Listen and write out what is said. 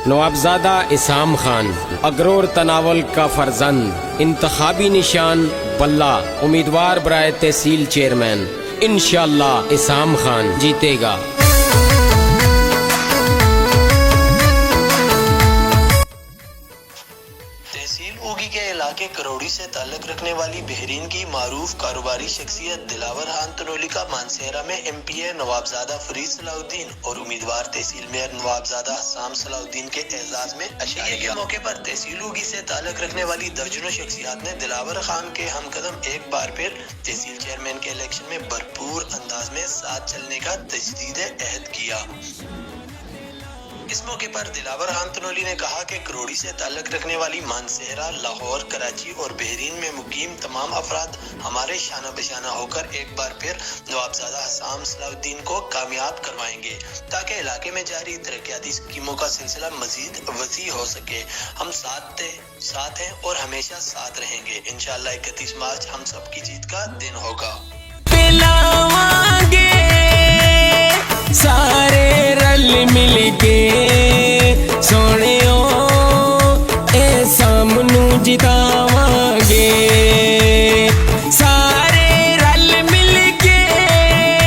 نوابزادہ اسام خان، اگرور تناول کا فرزند، انتخابی نشان بلہ، امیدوار برائے تحصیل چیئرمین۔ انشاءاللہ اسام خان جیتے گا۔ تحصیل اوگی کے علاقے کروڑی سے تعلق رکھنے والی بحرین کی معروف کاروباری شخصیت دلاور خان تنولی کا مانسہرہ میں ایم پی اے نوابزادہ فرید صلاح الدین اور امیدوار تحصیل میئر نوابزادہ حسام صلاح الدین کے اعزاز میں اشعاری کے موقع پر تحصیل اوگی سے تعلق رکھنے والی درجنوں شخصیات نے دلاور خان کے ہم قدم ایک بار پھر تحصیل چیئرمین کے الیکشن میں بھرپور انداز میں ساتھ چلنے کا تجدید عہد کیا۔ اس موقع پر دلاور خان تنولی نے کہا کہ کروڑی سے تعلق رکھنے والی مانسہرہ، لاہور، کراچی اور بحرین میں مقیم تمام افراد ہمارے شانہ بشانہ ہو کر ایک بار پھر نوابزادہ حسام صلاح الدین کو کامیاب کروائیں گے تاکہ علاقے میں جاری ترقیاتی اسکیموں کا سلسلہ مزید وسیع ہو سکے۔ ہم ساتھ ہیں اور ہمیشہ ساتھ رہیں گے۔ انشاءاللہ 31 مارچ ہم سب کی جیت کا دن ہوگا۔ سارے رل مل کے سونے اے سامنو جتا